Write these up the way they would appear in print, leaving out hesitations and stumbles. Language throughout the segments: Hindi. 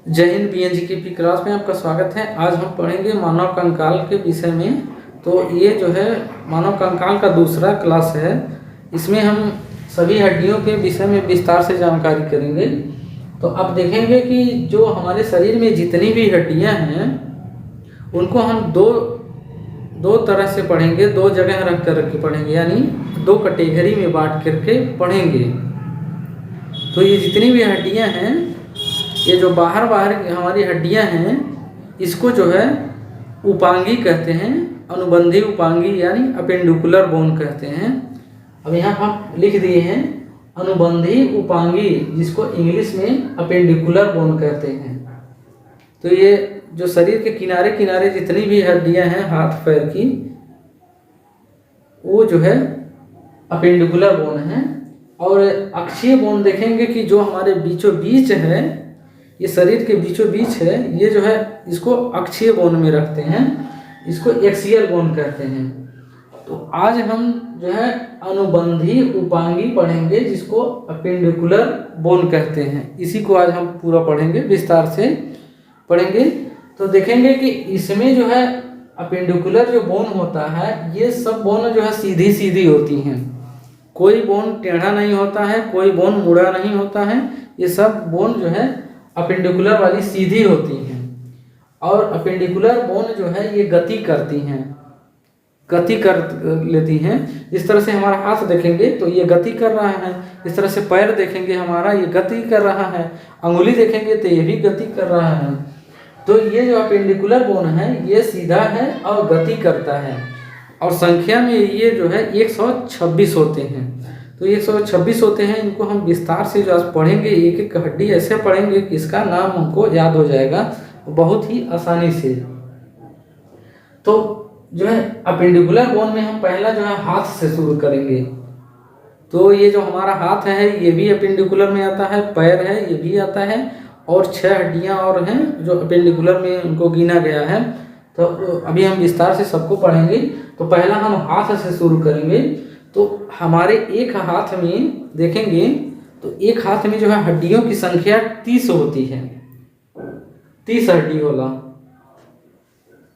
जय हिंद। बीएनजीकेपी क्लास में आपका स्वागत है। आज हम पढ़ेंगे मानव कंकाल के विषय में। तो ये जो है मानव कंकाल का दूसरा क्लास है। इसमें हम सभी हड्डियों के विषय में विस्तार से जानकारी करेंगे। तो अब देखेंगे कि जो हमारे शरीर में जितनी भी हड्डियां हैं उनको हम दो तरह से पढ़ेंगे, दो जगह रख कर के पढ़ेंगे, यानी दो कैटेगरी में बांट करके पढ़ेंगे। तो ये जितनी भी हड्डियां हैं, ये जो बाहर हमारी हड्डियां हैं, इसको जो है उपांगी कहते हैं, अनुबंधी उपांगी यानी अपेंडिकुलर बोन कहते हैं। अब यहाँ हम लिख दिए हैं अनुबंधी उपांगी, जिसको इंग्लिश में अपेंडिकुलर बोन कहते हैं। तो ये जो शरीर के किनारे किनारे जितनी भी हड्डियां हैं हाथ पैर की, वो जो है अपेंडिकुलर बोन है। और अक्षीय बोन देखेंगे कि जो हमारे बीचों बीच है, ये शरीर के बीचों बीच है, ये जो है इसको अक्षीय बोन में रखते हैं, इसको एक्सियल बोन कहते हैं। तो आज हम जो है अनुबंधी उपांगी पढ़ेंगे, जिसको अपेंडिकुलर बोन कहते हैं। इसी को आज हम पूरा पढ़ेंगे, विस्तार से पढ़ेंगे। तो देखेंगे कि इसमें जो है अपेंडिकुलर जो बोन होता है, ये सब बोन जो है सीधी सीधी होती हैं। कोई बोन टेढ़ा नहीं होता है, कोई बोन मुड़ा नहीं होता है। ये सब बोन जो है अपेंडिकुलर वाली सीधी होती हैं। और अपेंडिकुलर बोन जो है ये गति करती हैं, गति कर लेती हैं। इस तरह से हमारा हाथ देखेंगे तो ये गति कर रहा है, इस तरह से पैर देखेंगे हमारा, ये गति कर रहा है, अंगुली देखेंगे तो ये भी गति कर रहा है। तो ये जो अपेंडिकुलर बोन है ये सीधा है और गति करता है। और संख्या में ये जो है 126 होते हैं। तो 126 होते हैं। इनको हम विस्तार से जो आज पढ़ेंगे, एक एक हड्डी ऐसे पढ़ेंगे कि इसका नाम हमको याद हो जाएगा बहुत ही आसानी से। तो जो है अपेंडिकुलर बोन में हम पहला जो है हाथ से शुरू करेंगे। तो ये जो हमारा हाथ है ये भी अपेंडिकुलर में आता है, पैर है ये भी आता है, और 6 हड्डियां और हैं जो अपेंडिकुलर में उनको गिना गया है। तो अभी हम विस्तार से सबको पढ़ेंगे। तो पहला हम हाथ से शुरू करेंगे। तो हमारे एक हाथ में देखेंगे तो एक हाथ में जो है हड्डियों की संख्या 30 होती है, 30 हड्डी वाला।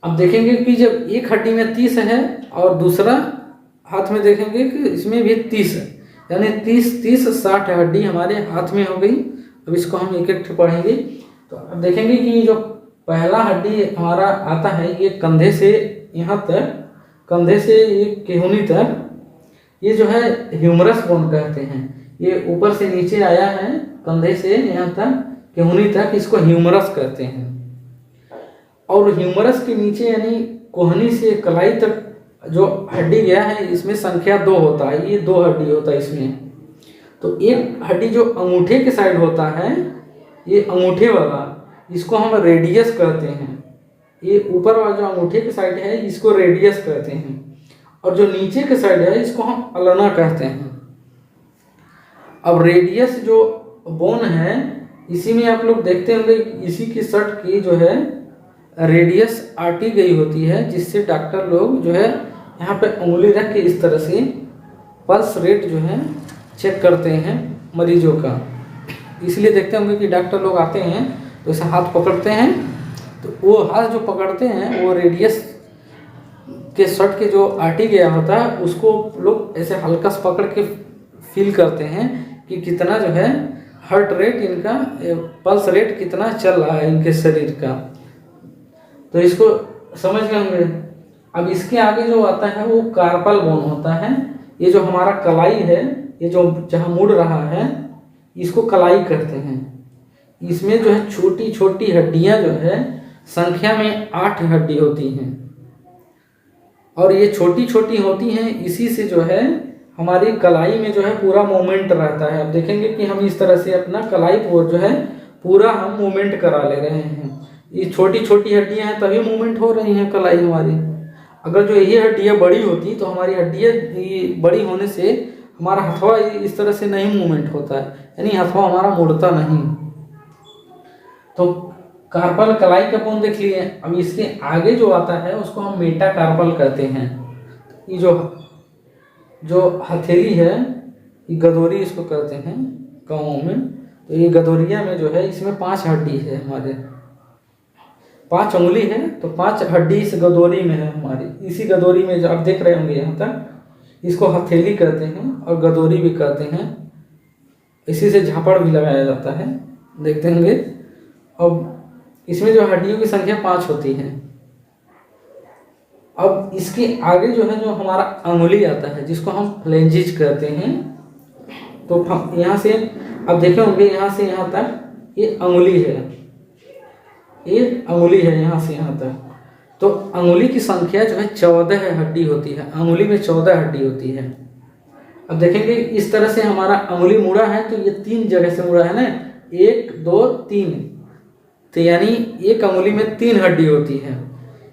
अब देखेंगे कि जब एक हड्डी में 30 है और दूसरा हाथ में देखेंगे कि इसमें भी 30 है, यानी 30 60 हड्डी हमारे हाथ में हो गई। अब इसको हम एक एक पढ़ेंगे। तो अब देखेंगे कि जो पहला हड्डी हमारा आता है ये कंधे से यहाँ तक, कंधे से ये केहूनी तक, ये जो है ह्यूमरस बोन कहते हैं। ये ऊपर से नीचे आया है, कंधे से यहाँ तक केहूनी तक, इसको ह्यूमरस कहते हैं। और ह्यूमरस के नीचे यानी कोहनी से कलाई तक जो हड्डी गया है, इसमें संख्या 2 होता है। ये 2 हड्डी होता है इसमें। तो एक हड्डी जो अंगूठे के साइड होता है, ये अंगूठे वाला, इसको हम रेडियस कहते हैं। ये ऊपर वाला जो अंगूठे के साइड है इसको रेडियस कहते हैं, और जो नीचे के साइड है इसको हम अल्ना कहते हैं। अब रेडियस जो बोन है, इसी में आप लोग देखते होंगे इसी की शर्ट की जो है रेडियस आटी गई होती है, जिससे डॉक्टर लोग जो है यहाँ पे उंगली रख के इस तरह से पल्स रेट जो है चेक करते हैं मरीजों का। इसलिए देखते होंगे कि डॉक्टर लोग आते हैं तो ऐसे हाथ पकड़ते हैं, तो वो हाथ जो पकड़ते हैं वो रेडियस के शर्ट के जो आटी गया होता है उसको लोग ऐसे हल्का सा पकड़ के फील करते हैं कि कितना जो है हार्ट रेट इनका, पल्स रेट कितना चल रहा है इनके शरीर का। तो इसको समझ गए होंगे। अब इसके आगे जो आता है वो कार्पल बोन होता है। ये जो हमारा कलाई है, ये जो जहाँ मुड़ रहा है, इसको कलाई कहते हैं। इसमें जो है छोटी छोटी हड्डियां जो है संख्या में 8 हड्डी होती हैं, और ये छोटी छोटी होती हैं। इसी से जो है हमारी कलाई में जो है पूरा मूवमेंट रहता है। अब देखेंगे कि हम इस तरह से अपना कलाई को जो है पूरा हम मूवमेंट करा ले रहे हैं। ये छोटी छोटी हड्डियां हैं तभी मूवमेंट हो रही हैं कलाई हमारी। अगर जो ये हड्डियां बड़ी होती तो हमारी हड्डियां बड़ी होने से हमारा हथवा इस तरह से नहीं मूवमेंट होता है, यानी हथवा हमारा मुड़ता नहीं। तो कार्पल कलाई का बोन देख लिए। अब इसके आगे जो आता है उसको हम मेटाकार्पल कहते हैं। ये जो हथेली है, ये गदोरी इसको कहते हैं गाँवों में। तो ये गदोरिया में जो है इसमें 5 हड्डी है, हमारे 5 उंगली है, तो 5 हड्डी इस गदोरी में है हमारी। इसी गदोरी में जो आप देख रहे होंगे यहाँ तक, इसको हथेली कहते हैं और गदोरी भी कहते हैं। इसी से झापड़ भी लगाया जाता है, देखते होंगे। अब इसमें जो हड्डियों की संख्या 5 होती है। अब इसके आगे जो है जो हमारा अंगुली आता है, जिसको हम फ्लेंजिज कहते हैं। तो यहाँ से अब देखे होंगे, यहाँ से यहाँ तक ये अंगुली है, ये अंगुली है यहाँ से यहाँ तक। तो अंगुली की संख्या जो है 14 हड्डी होती है, अंगुली में 14 हड्डी होती है। अब देखेंगे इस तरह से हमारा अंगुली मुड़ा है, तो ये 3 जगह से मुड़ा है ना, 1 2 3, तो यानी एक अंगुली में 3 हड्डी होती है।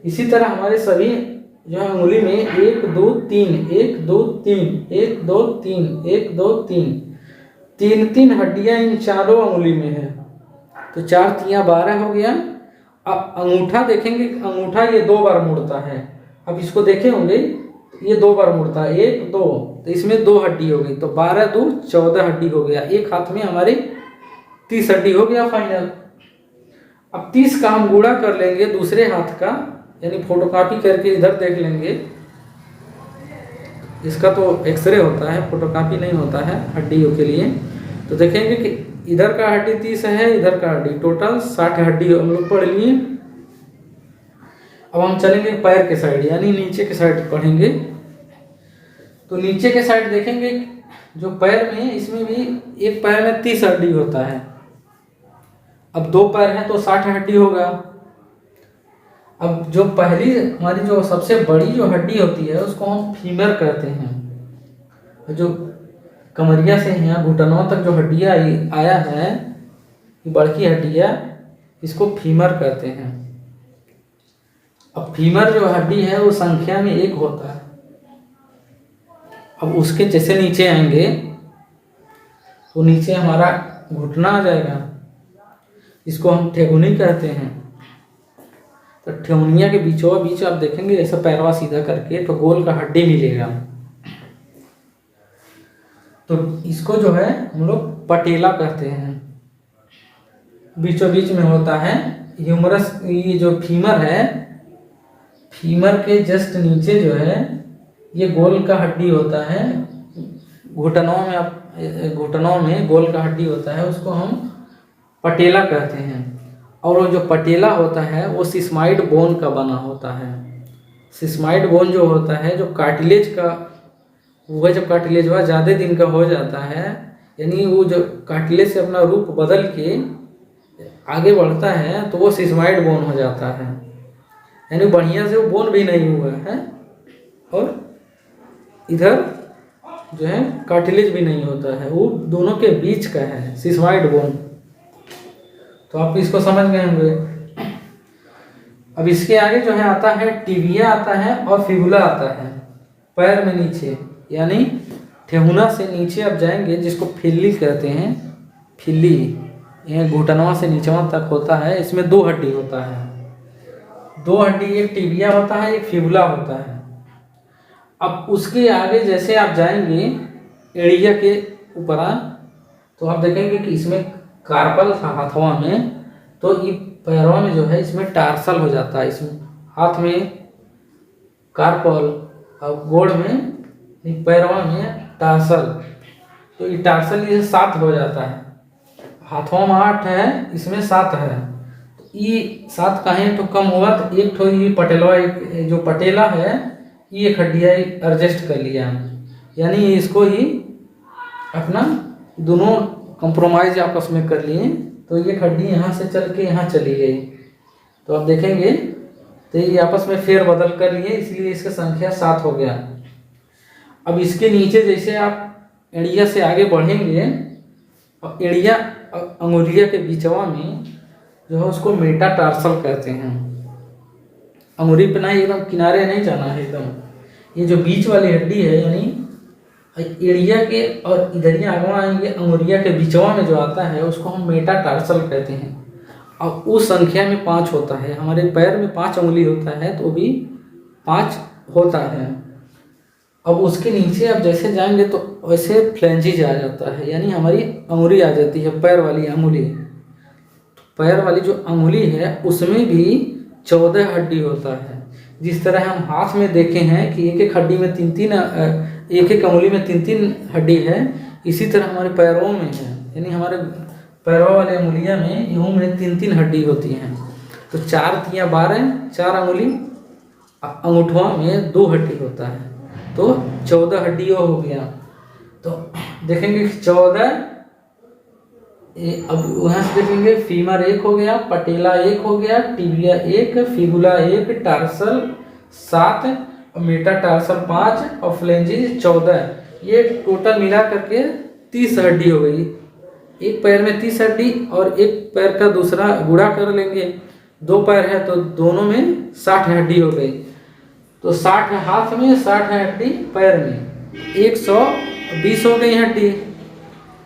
इसी तरह हमारे सभी जो है अंगुली में 1 2 3 1 2 3 1 2 3 1 2 3 3 हड्डियां इन चारों अंगुली में है। तो 4 3 12 हो गया। अब अंगूठा देखेंगे, अंगूठा ये 2 बार मुड़ता है। अब इसको देखे होंगे, ये 2 बार मुड़ता है, 1 2, तो इसमें 2 हड्डी हो गई, तो 12 2 14 हड्डी हो गया। एक हाथ में हमारे 30 हड्डी हो गया फाइनल। अब 30 का हम गुणा कर लेंगे दूसरे हाथ का, यानी फोटोकॉपी करके इधर देख लेंगे। इसका तो एक्सरे होता है, फोटोकॉपी नहीं होता है हड्डियों के लिए। तो देखेंगे कि इधर का हड्डी 30 है, इधर का हड्डी, टोटल 60 हड्डी हम लोग पढ़ लिए। अब हम चलेंगे पैर के साइड, यानी नीचे के साइड पढ़ेंगे। तो नीचे के साइड देखेंगे जो पैर में, इसमें भी एक पैर में 30 हड्डी होता है। अब 2 पैर हैं तो 60 हड्डी होगा। अब जो पहली हमारी जो सबसे बड़ी जो हड्डी होती है उसको हम फीमर कहते हैं। जो कमरिया से यहाँ घुटनों तक जो हड्डियाँ आया है, बड़की हड्डियाँ, इसको फीमर कहते हैं। अब फीमर जो हड्डी है वो संख्या में 1 होता है। अब उसके जैसे नीचे आएंगे तो नीचे हमारा घुटना आ जाएगा, इसको हम ठेगुनी कहते हैं। तो ठेहुनिया के बीचों बीच आप देखेंगे ऐसा पैरवा सीधा करके तो गोल का हड्डी मिलेगा। तो इसको जो है हम लोग पटेला कहते हैं। बीचों बीच में होता है ह्यूमरस। ये जो फीमर है, फीमर के जस्ट नीचे जो है ये गोल का हड्डी होता है। घुटनों में गोल का हड्डी होता है, उसको हम पटेला कहते हैं। और वो जो पटेला होता है वो सिस्माइड बोन का बना होता है। सिस्माइड बोन जो होता है, जो कार्टिलेज का, वह जब कार्टिलेज वह ज़्यादा दिन का हो जाता है, यानी वो जो कार्टिलेज से अपना रूप बदल के आगे बढ़ता है, तो वो सिस्माइड बोन हो जाता है। यानी बढ़िया से वो बोन भी नहीं हुआ है और इधर जो है कार्टिलेज भी नहीं होता है, वो दोनों के बीच का है सिस्माइड बोन। तो आप इसको समझ गए होंगे। अब इसके आगे जो है आता है टिबिया आता है और फिबुला आता है पैर में नीचे, यानी ठेहुना से नीचे आप जाएंगे, जिसको फिल्ली कहते हैं। फिल्ली यह घुटनवा से नीचवा तक होता है। इसमें 2 हड्डी होता है, 2 हड्डी, एक टिबिया होता है, एक फिबुला होता है। अब उसके आगे जैसे आप जाएंगे एड़िया के ऊपर, तो आप देखेंगे कि इसमें कार्पल था हाथवा में, तो ये पैरों में जो है इसमें टार्सल हो जाता है। इसमें हाथ में कार्पल और गोड़ में, पैरों में टार्सल। तो ये टार्सल ये 7 हो जाता है। हाथों में 8 है, इसमें 7 है। तो ये 7 कहें तो कम हुआ, तो एक तो ये पटेलवा, एक जो पटेला है, ये हड्डियाँ एडजस्ट कर लिया, यानी इसको ही अपना दोनों कंप्रोमाइज आपस में कर लिए। तो ये हड्डी यहाँ से चल के यहाँ चली गई, तो आप देखेंगे तो ये आपस में फेर बदल कर लिए, इसलिए इसका संख्या 7 हो गया। अब इसके नीचे जैसे आप एड़िया से आगे बढ़ेंगे, और एड़िया अंगुलिया के बीचवा में जो है उसको मेटाटार्सल कहते हैं। अंगुली पे नहीं, एकदम किनारे नहीं जाना है एकदम। ये जो बीच वाली हड्डी है, यानी एड़िया के और इधरिया आगे आएंगे, अंगुलिया के बीचवा में जो आता है उसको हम मेटाटार्सल कहते हैं। और उस संख्या में 5 होता है। हमारे पैर में 5 उंगली होता है, तो भी 5 होता है। अब उसके नीचे आप जैसे जाएंगे तो वैसे फ्लेंजिज आ जाता है, यानी हमारी अंगुली आ जाती है, पैर वाली अंगुली। पैर वाली जो अंगुली है उसमें भी 14 हड्डी होता है। जिस तरह हम हाथ में देखे हैं कि एक एक हड्डी में एक एक अंगुली में 3-3 हड्डी है, इसी तरह हमारे पैरों में है, यानी हमारे पैरों वाले अंगुलियां में यूं में 3-3 हड्डी होती हैं। तो 4×3 12, 4 अंगुली, अंगूठवा में 2 हड्डी होता है, तो 14 हड्डियों हो गया। तो देखेंगे 14, अब वहाँ से देखेंगे फीमर 1 हो गया, पटेला 1 हो गया, टिबिया 1, फिबुला 1, टार्सल 7, और मेटाटार्सल 5 और फ्लेंजिस 14। ये टोटल मिला करके 30 हड्डी हो गई। एक पैर में 30 हड्डी और एक पैर का दूसरा गुणा कर लेंगे, 2 पैर है तो दोनों में 60 हड्डी हो गई। तो 60 हाथ में, 60 हड्डी पैर में, 120 हो गई हड्डी।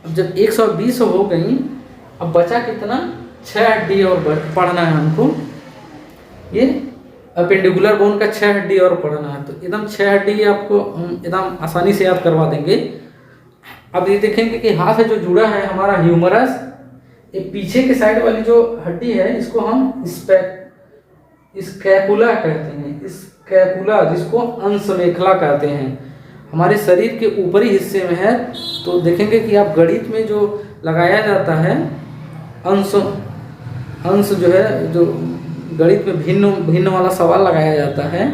अब जब 120 हो गई, अब बचा कितना, 6 हड्डी और पढ़ना है हमको। ये अपेंडिकुलर बोन का 6 हड्डी और पढ़ना है, तो एकदम 6 हड्डी आपको एकदम आसानी से याद करवा देंगे। अब ये देखेंगे कि हाथ से जो जुड़ा है हमारा ह्यूमरस, ये पीछे के साइड वाली जो हड्डी है इसको हम स्कैपुला कहते हैं, स्कैपुला, जिसको अंशमेखला कहते हैं, हमारे शरीर के ऊपरी हिस्से में है। तो देखेंगे कि आप गणित में जो लगाया जाता है अंश जो है, जो गणित में भिन्न वाला सवाल लगाया जाता है,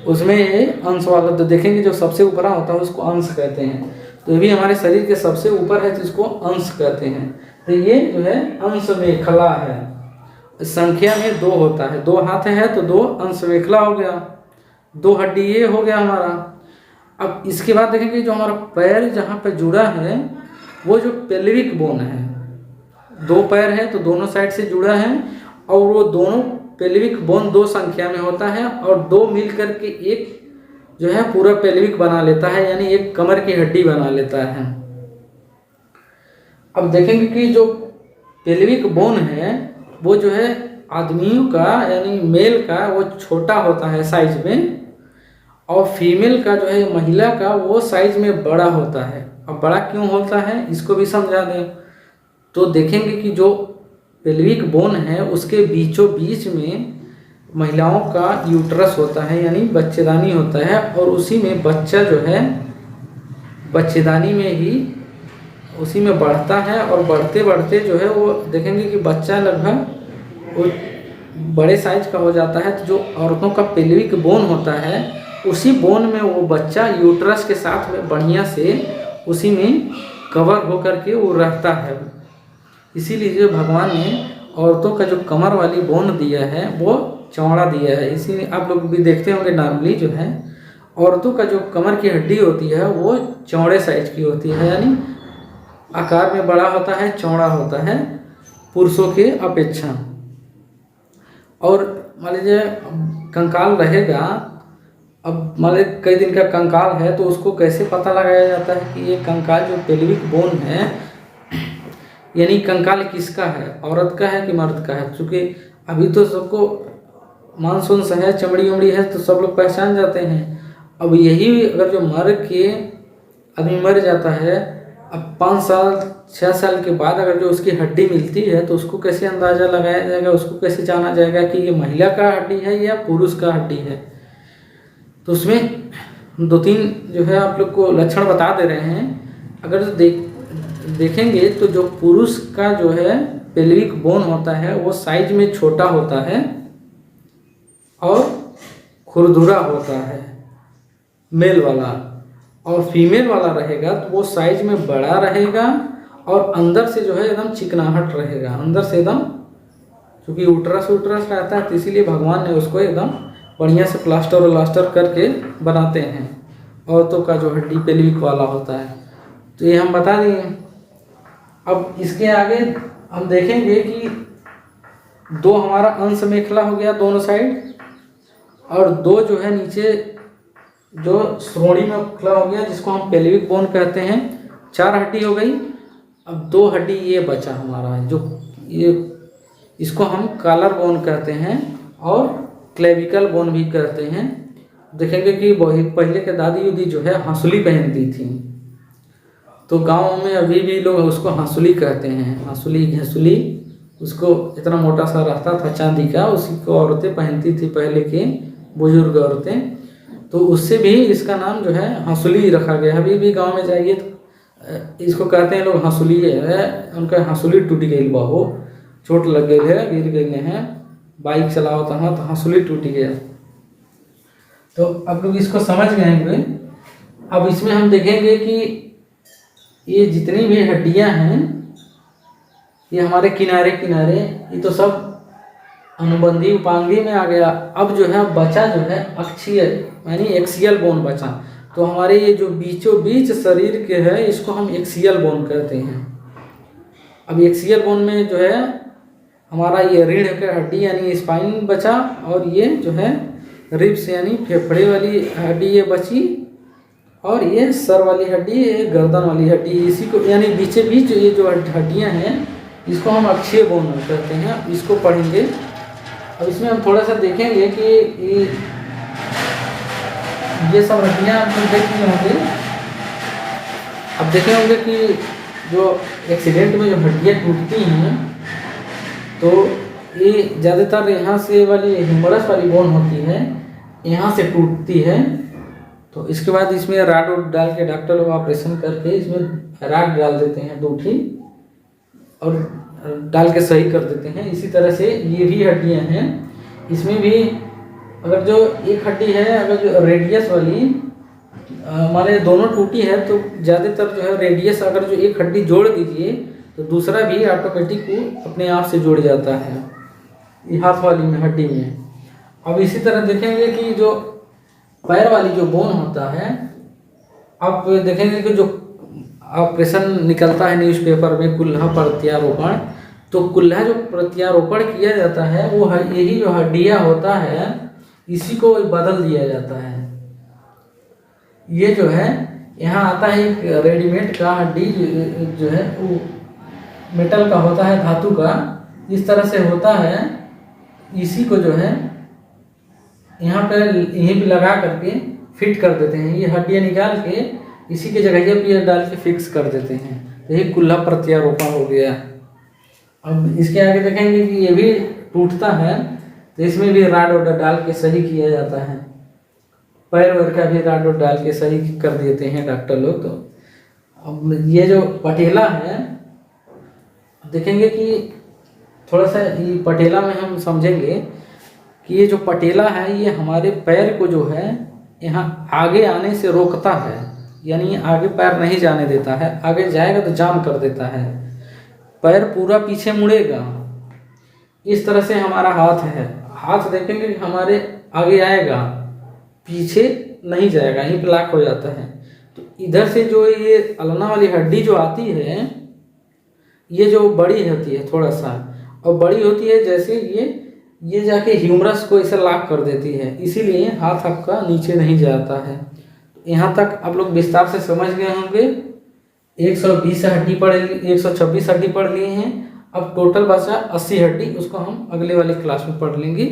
उसमें ये अंश वाला तो देखेंगे जो सबसे ऊपर होता है उसको अंश कहते हैं। तो ये भी हमारे शरीर के सबसे ऊपर है तो इसको अंश कहते हैं। तो ये जो है अंशमेखला है, संख्या में 2 होता है, 2 हाथ है तो 2 अंशमेखला हो गया, 2 हड्डी ये हो गया हमारा। अब इसके बाद देखेंगे जो हमारा पैर जहाँ पे जुड़ा है वो जो पेल्विक बोन है, 2 पैर है तो दोनों साइड से जुड़ा है, और वो दोनों पेल्विक बोन 2 संख्या में होता है, और 2 मिल करके एक जो है पूरा पेल्विक बना लेता है, यानी एक कमर की हड्डी बना लेता है। अब देखेंगे कि जो पेल्विक बोन है वो जो है आदमियों का यानी मेल का वो छोटा होता है साइज में, और फीमेल का जो है महिला का वो साइज में बड़ा होता है। अब बड़ा क्यों होता है इसको भी समझा दें। तो देखेंगे कि जो पेल्विक बोन है उसके बीचों बीच में महिलाओं का यूट्रस होता है, यानी बच्चेदानी होता है, और उसी में बच्चा जो है बच्चेदानी में ही उसी में बढ़ता है, और बढ़ते बढ़ते जो है वो देखेंगे कि बच्चा लगभग वो बड़े साइज का हो जाता है। तो जो औरतों का पेल्विक बोन होता है उसी बोन में वो बच्चा यूट्रस के साथ में बढ़िया से उसी में कवर होकर के वो रहता है। इसीलिए जो भगवान ने औरतों का जो कमर वाली बोन दिया है वो चौड़ा दिया है। इसीलिए आप लोग भी देखते होंगे नॉर्मली जो है औरतों का जो कमर की हड्डी होती है वो चौड़े साइज की होती है, यानी आकार में बड़ा होता है, चौड़ा होता है पुरुषों के अपेक्षा। और मान लीजिए कंकाल रहेगा, अब मान लीजिए कई दिन का कंकाल है तो उसको कैसे पता लगाया जाता है कि ये कंकाल जो पेल्विक बोन है, यानी कंकाल किसका है, औरत का है कि मर्द का है। क्योंकि अभी तो सबको मांस वांस है, चमड़ी उमड़ी है तो सब लोग पहचान जाते हैं। अब यही अगर जो मर के आदमी मर जाता है, अब 5 साल 6 साल के बाद अगर जो उसकी हड्डी मिलती है तो उसको कैसे अंदाज़ा लगाया जाएगा, उसको कैसे जाना जाएगा कि ये महिला का हड्डी है या पुरुष का हड्डी है। तो उसमें 2-3 जो है आप लोग को लक्षण बता दे रहे हैं। अगर देखेंगे तो जो पुरुष का जो है पेल्विक बोन होता है वो साइज में छोटा होता है और खुरदुरा होता है मेल वाला, और फीमेल वाला रहेगा तो वो साइज में बड़ा रहेगा और अंदर से जो है एकदम चिकनाहट रहेगा, अंदर से एकदम, क्योंकि यूट्रस रहता है तो इसीलिए भगवान ने उसको एकदम बढ़िया से प्लास्टर करके बनाते हैं। औरतों का जो हड्डी पेल्विक वाला होता है, तो ये हम बता दिए। अब इसके आगे हम देखेंगे कि 2 हमारा अंश मेखला हो गया दोनों साइड, और 2 जो है नीचे जो श्रोणी मेखला हो गया जिसको हम पेल्विक बोन कहते हैं, 4 हड्डी हो गई। अब 2 हड्डी ये बचा हमारा जो ये, इसको हम कॉलर बोन कहते हैं और क्लेविकल बोन भी कहते हैं। देखेंगे कि बहुत पहले के दादी उदी जो है हंसुली पहनती थी, तो गांव में अभी भी लोग उसको हंसुली कहते हैं, हंसुली घसुली, उसको इतना मोटा सा रहता था चांदी का, उसी को औरतें पहनती थी पहले के बुजुर्ग औरतें, तो उससे भी इसका नाम जो है हंसुली रखा गया। अभी भी गांव में जाइए तो इसको कहते हैं लोग हंसुली है, उनका हंसुली टूट गई बहु, चोट लग गई है, गिर गए हैं, बाइक चलाओ तो हंसुली टूट गया। तो आप लोग इसको समझ गए होंगे। अब इसमें हम देखेंगे कि ये जितनी भी हड्डियां हैं ये हमारे किनारे किनारे, ये तो सब अनुबंधी उपांगी में आ गया। अब जो है बचा जो है अक्षीय यानी एक्सियल बोन बचा, तो हमारे ये जो बीचों बीच शरीर के है इसको हम एक्सियल बोन कहते हैं। अब एक्सियल बोन में जो है हमारा ये रीढ़ का हड्डी यानी स्पाइन बचा, और ये जो है रिब्स यानी फेफड़े वाली हड्डी ये बची, और ये सर वाली हड्डी, ये गर्दन वाली हड्डी, इसी को यानी बीचे बीच ये जो हड्डियां हैं इसको हम अक्षीय बोन कहते हैं। इसको पढ़ेंगे। अब इसमें हम थोड़ा सा देखेंगे कि ये सब हड्डियां आप देख लिए होंगे। अब देखे होंगे कि जो एक्सीडेंट में जो हड्डियां टूटती हैं तो ये ज़्यादातर यहाँ से वाली ह्यूमरस वाली बोन होती है, यहाँ से टूटती है। तो इसके बाद इसमें राड डाल के डॉक्टर लोग ऑपरेशन करके इसमें राड डाल देते हैं 2 ठी, और डाल के सही कर देते हैं। इसी तरह से ये भी हड्डियां हैं, इसमें भी अगर जो एक हड्डी है, अगर जो रेडियस वाली माने दोनों टूटी है तो ज़्यादातर जो है रेडियस, अगर जो एक हड्डी जोड़ दीजिए तो दूसरा भी ऑटोमेटिक को अपने आप से जुड़ जाता है, ये हाथ वाली में हड्डी में। अब इसी तरह देखेंगे कि जो पैर वाली जो बोन होता है, आप देखेंगे कि जो ऑपरेशन निकलता है न्यूज़पेपर में कुल्हा प्रत्यारोपण, तो कुल्हा जो प्रत्यारोपण किया जाता है वो यही जो हड्डियाँ होता है इसी को बदल दिया जाता है। ये जो है यहाँ आता है एक रेडीमेड का हड्डी जो है वो मेटल का होता है, धातु का, इस तरह से होता है। इसी को जो है यहाँ पे यहीं पे लगा करके फिट कर देते हैं, ये हड्डियाँ निकाल के इसी के जगह पे डाल के फिक्स कर देते हैं। यही कुल्हा प्रत्यारोपण हो गया। अब इसके आगे देखेंगे कि ये भी टूटता है तो इसमें भी राड वाड डाल के सही किया जाता है, पैर वैर का भी राड वाड डाल के सही कर देते हैं डॉक्टर लोग। तो अब ये जो पटेला है देखेंगे कि थोड़ा सा ये पटेला में हम समझेंगे कि ये जो पटेला है ये हमारे पैर को जो है यहाँ आगे आने से रोकता है, यानी आगे पैर नहीं जाने देता है, आगे जाएगा तो जाम कर देता है, पैर पूरा पीछे मुड़ेगा। इस तरह से हमारा हाथ है, हाथ देखेंगे कि हमारे आगे आएगा, पीछे नहीं जाएगा, यहीं पे लॉक हो जाता है। तो इधर से जो ये अल्ना वाली हड्डी जो आती है ये जो बड़ी होती है थोड़ा सा, और बड़ी होती है जैसे ये जाके ह्यूमरस को इसे लॉक कर देती है, इसीलिए हाथ आपका नीचे नहीं जाता है। तो यहाँ तक आप लोग विस्तार से समझ गए होंगे। 120 हड्डी पढ़ ली, 126 हड्डी पढ़ लिए हैं। अब टोटल बचा 80 हड्डी, उसको हम अगले वाले क्लास में पढ़ लेंगे।